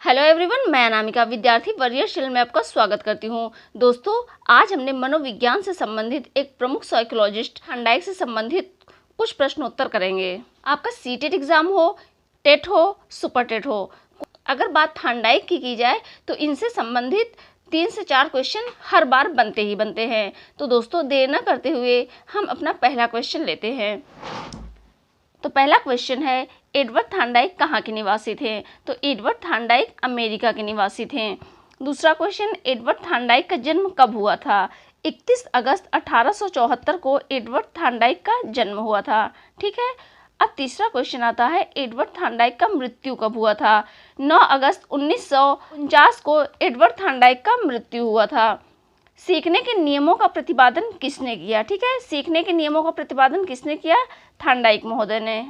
Hello everyone, मैं अनामिका विद्यार्थी warrior शिल में आपका स्वागत करती हूँ। दोस्तों, आज हमने मनोविज्ञान से संबंधित एक प्रमुख साइकोलॉजिस्ट थॉर्नडाइक से संबंधित कुछ प्रश्नोत्तर करेंगे। आपका सीटेट एग्जाम हो, टेट हो, सुपर टेट हो, अगर बात थॉर्नडाइक की जाए तो इनसे संबंधित 3 से 4 क्वेश्चन हर बार बनते ही बनते हैं। तो दोस्तों, देर न करते हुए हम अपना पहला क्वेश्चन लेते हैं। तो पहला क्वेश्चन है, एडवर्ड थॉर्नडाइक कहाँ के निवासी थे? तो एडवर्ड थॉर्नडाइक अमेरिका के निवासी थे। दूसरा क्वेश्चन, एडवर्ड थॉर्नडाइक का जन्म कब हुआ था? 31 अगस्त 1874 को एडवर्ड थॉर्नडाइक का जन्म हुआ था। ठीक है। अब तीसरा क्वेश्चन आता है, एडवर्ड थॉर्नडाइक का मृत्यु कब हुआ था? 9 अगस्त 1949 को एडवर्ड थॉर्नडाइक का मृत्यु हुआ था। सीखने के नियमों का प्रतिपादन किसने किया? ठीक है, सीखने के नियमों का प्रतिपादन किसने किया? थॉर्नडाइक महोदय ने।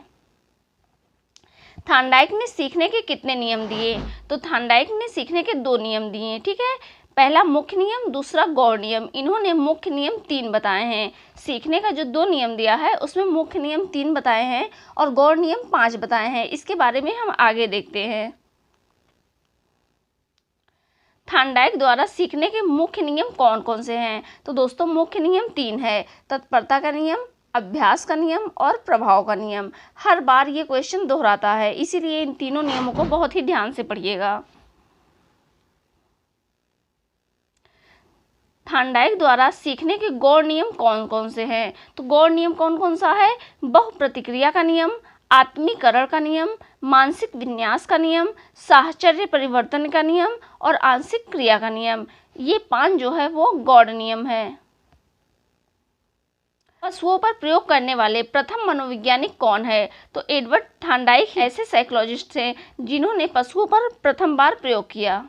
थॉर्नडाइक ने सीखने के कितने नियम दिए? तो थॉर्नडाइक ने सीखने के 2 नियम दिए। ठीक है, पहला मुख्य नियम, दूसरा गौण नियम। इन्होंने मुख्य नियम 3 बताए हैं। सीखने का जो 2 नियम दिया है उसमें मुख्य नियम 3 बताए हैं और गौण नियम 5 बताए हैं। इसके बारे में हम आगे देखते हैं। थॉर्नडाइक द्वारा सीखने के मुख्य नियम कौन कौन से हैं? तो दोस्तों, मुख्य नियम 3 है, तत्परता का नियम, अभ्यास का नियम और प्रभाव का नियम। हर बार ये क्वेश्चन दोहराता है, इसीलिए इन तीनों नियमों को बहुत ही ध्यान से पढ़िएगा। थॉर्नडाइक द्वारा सीखने के गौण नियम कौन कौन से हैं? तो गौण नियम कौन कौन सा है? बहुप्रतिक्रिया का नियम, आत्मीकरण का नियम, मानसिक विन्यास का नियम, साहचर्य परिवर्तन का नियम और आंशिक क्रिया का नियम। ये 5 जो है वो गौण नियम है। पशुओं पर प्रयोग करने वाले प्रथम मनोवैज्ञानिक कौन है? तो एडवर्ड थॉर्नडाइक ऐसे साइकोलॉजिस्ट थे जिन्होंने पशुओं पर प्रथम बार प्रयोग किया।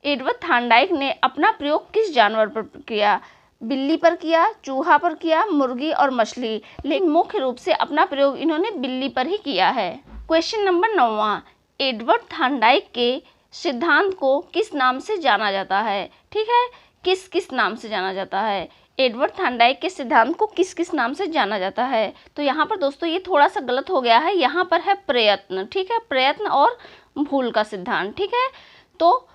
एडवर्ड थॉर्नडाइक ने अपना प्रयोग किस जानवर पर किया? बिल्ली पर किया, चूहा पर किया, मुर्गी और मछली, लेकिन मुख्य रूप से अपना प्रयोग इन्होंने बिल्ली पर ही किया है। क्वेश्चन नंबर 9वां, एडवर्ड थॉर्नडाइक के सिद्धांत को किस नाम से जाना जाता है? ठीक है, किस किस नाम से जाना जाता है? एडवर्ड थॉर्नडाइक के सिद्धांत को किस किस नाम से जाना जाता है? तो यहाँ पर दोस्तों ये थोड़ा सा गलत हो गया है, यहाँ पर है प्रयत्न। ठीक है, प्रयत्न और भूल का सिद्धांत। ठीक है, तो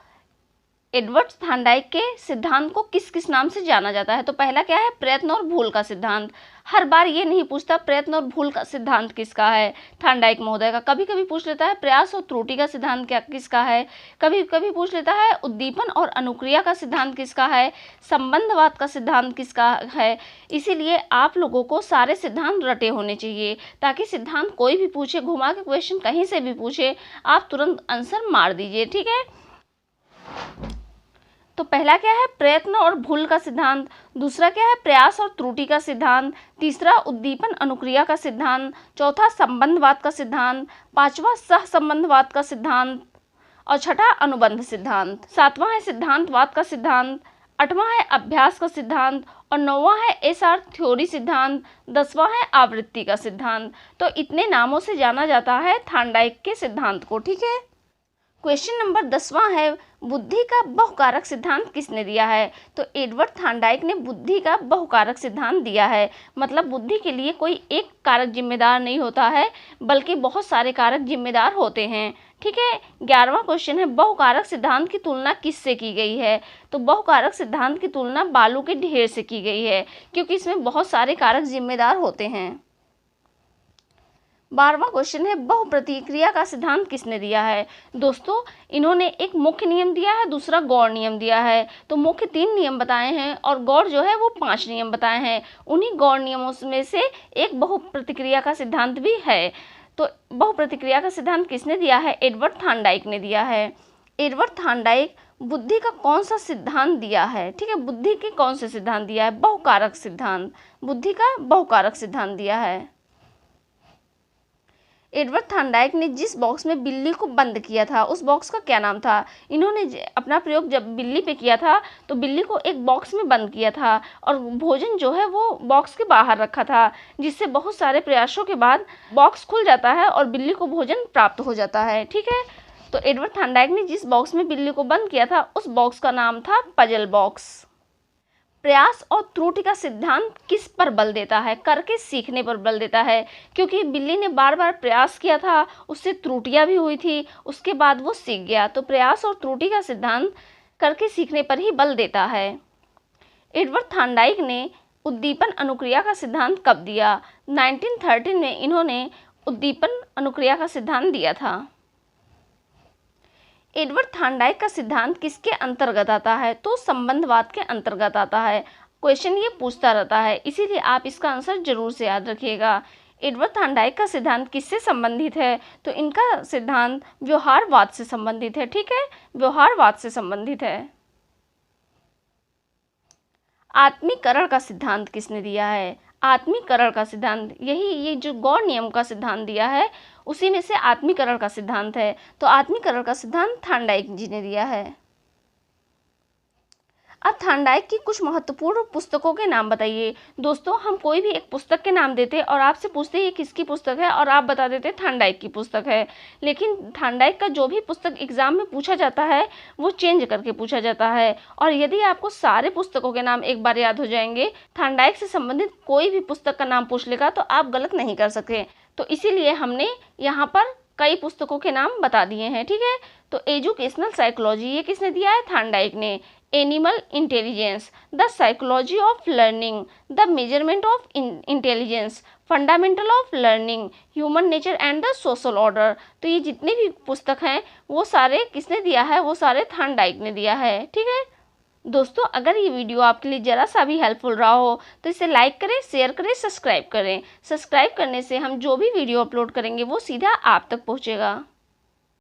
एडवर्ड थॉर्नडाइक के सिद्धांत को किस किस नाम से जाना जाता है? तो पहला क्या है? प्रयत्न और भूल का सिद्धांत। हर बार ये नहीं पूछता प्रयत्न और भूल का सिद्धांत किसका है थॉर्नडाइक महोदय का। कभी कभी पूछ लेता है प्रयास और त्रुटि का सिद्धांत क्या किसका है, कभी कभी पूछ लेता है उद्दीपन और अनुक्रिया का सिद्धांत किसका है, संबंधवाद का सिद्धांत किसका है। इसीलिए आप लोगों को सारे सिद्धांत रटे होने चाहिए, ताकि सिद्धांत कोई भी पूछे, घुमा के क्वेश्चन कहीं से भी पूछे, आप तुरंत आंसर मार दीजिए। ठीक है, तो पहला क्या है? प्रयत्न और भूल का सिद्धांत। दूसरा क्या है? प्रयास और त्रुटि का सिद्धांत। तीसरा उद्दीपन अनुक्रिया का सिद्धांत। चौथा संबंधवाद का सिद्धांत। पांचवा सहसंबंधवाद का सिद्धांत और छठा अनुबंध सिद्धांत। सातवां है सिद्धांतवाद का सिद्धांत। आठवां है अभ्यास का सिद्धांत और 9वां है एसआर थ्योरी सिद्धांत। 10वां है आवृत्ति का सिद्धांत। तो इतने नामों से जाना जाता है थॉर्नडाइक के सिद्धांत को। ठीक है, क्वेश्चन नंबर 10वां है, बुद्धि का बहुकारक सिद्धांत किसने दिया है? तो एडवर्ड थॉर्नडाइक ने बुद्धि का बहुकारक सिद्धांत दिया है। मतलब बुद्धि के लिए कोई एक कारक जिम्मेदार नहीं होता है, बल्कि बहुत सारे कारक जिम्मेदार होते हैं। ठीक है, 11वां क्वेश्चन है, बहुकारक सिद्धांत की तुलना किससे की गई है? तो बहुकारक सिद्धांत की तुलना बालू के ढेर से की गई है, क्योंकि इसमें बहुत सारे कारक जिम्मेदार होते हैं। 12वां क्वेश्चन है, बहुप्रतिक्रिया का सिद्धांत किसने दिया है? दोस्तों, इन्होंने एक मुख्य नियम दिया है, दूसरा गौण नियम दिया है। तो मुख्य 3 नियम बताए हैं और गौण जो है वो 5 नियम बताए हैं। उन्हीं गौण नियमों में से एक बहुप्रतिक्रिया का सिद्धांत भी है। तो बहुप्रतिक्रिया का सिद्धांत किसने दिया है? एडवर्ड थॉर्नडाइक ने दिया है। एडवर्ड थॉर्नडाइक बुद्धि का कौन सा सिद्धांत दिया है? ठीक है, बुद्धि के कौन से सिद्धांत दिया है? बहुकारक सिद्धांत, बुद्धि का बहुकारक सिद्धांत दिया है। एडवर्ड थॉर्नडाइक ने जिस बॉक्स में बिल्ली को बंद किया था उस बॉक्स का क्या नाम था? इन्होंने अपना प्रयोग जब बिल्ली पे किया था तो बिल्ली को एक बॉक्स में बंद किया था और भोजन जो है वो बॉक्स के बाहर रखा था, जिससे बहुत सारे प्रयासों के बाद बॉक्स खुल जाता है और बिल्ली को भोजन प्राप्त हो जाता है। ठीक है, तो एडवर्ड थॉर्नडाइक ने जिस बॉक्स में बिल्ली को बंद किया था उस बॉक्स का नाम था पजल बॉक्स। प्रयास और त्रुटि का सिद्धांत किस पर बल देता है? करके सीखने पर बल देता है, क्योंकि बिल्ली ने बार बार प्रयास किया था, उससे त्रुटियां भी हुई थी, उसके बाद वो सीख गया। तो प्रयास और त्रुटि का सिद्धांत करके सीखने पर ही बल देता है। एडवर्ड थार्नडाइक ने उद्दीपन अनुक्रिया का सिद्धांत कब दिया? 1913 में इन्होंने उद्दीपन अनुक्रिया का सिद्धांत दिया था। एडवर्ड थार्नडाइक का सिद्धांत किसके अंतर्गत आता है? तो संबंधवाद के अंतर्गत आता है। क्वेश्चन ये पूछता रहता है, इसीलिए आप इसका आंसर जरूर से याद रखिएगा। एडवर्ड थार्नडाइक का सिद्धांत किससे संबंधित है? तो इनका सिद्धांत व्यवहारवाद से संबंधित है। ठीक है, व्यवहारवाद से संबंधित है। आत्मीकरण का सिद्धांत किसने दिया है? आत्मीकरण का सिद्धांत ये जो गौड़ नियम का सिद्धांत दिया है, उसी में से आत्मीकरण का सिद्धांत है। तो आत्मीकरण का सिद्धांत थार्नडाइक जी ने दिया है। अब थार्नडाइक की कुछ महत्वपूर्ण पुस्तकों के नाम बताइए। दोस्तों, हम कोई भी एक पुस्तक के नाम देते और आपसे पूछते ये किसकी पुस्तक है, और आप बता देते थार्नडाइक की पुस्तक है। लेकिन थार्नडाइक का जो भी पुस्तक एग्जाम में पूछा जाता है वो चेंज करके पूछा जाता है, और यदि आपको सारे पुस्तकों के नाम एक बार याद हो जाएंगे, थार्नडाइक से संबंधित कोई भी पुस्तक का नाम पूछ लेगा तो आप गलत नहीं कर सकते। तो इसीलिए हमने यहाँ पर कई पुस्तकों के नाम बता दिए हैं। ठीक है, तो एजुकेशनल साइकोलॉजी ये किसने दिया है? थार्नडाइक ने। Animal intelligence, the psychology of learning, the measurement of intelligence, fundamental of learning, human nature and the social order. तो ये जितने भी पुस्तक हैं वो सारे किसने दिया है? वो सारे थार्नडाइक ने दिया है। ठीक है दोस्तों, अगर ये वीडियो आपके लिए ज़रा सा भी हेल्पफुल रहा हो तो इसे लाइक करें, शेयर करें, सब्सक्राइब करें। सब्सक्राइब करने से हम जो भी वीडियो अपलोड करेंगे वो सीधा आप तक पहुँचेगा।